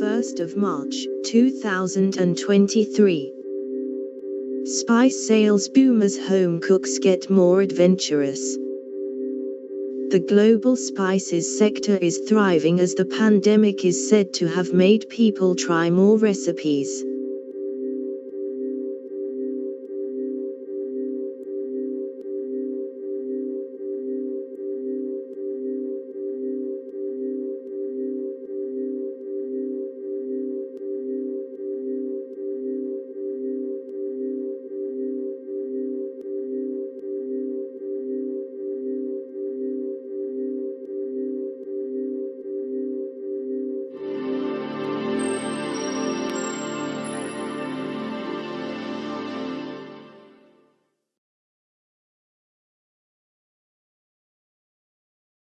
1st of March, 2023. Spice sales boom as home cooks get more adventurous. The global spices sector is thriving as the pandemic is said to have made people try more recipes.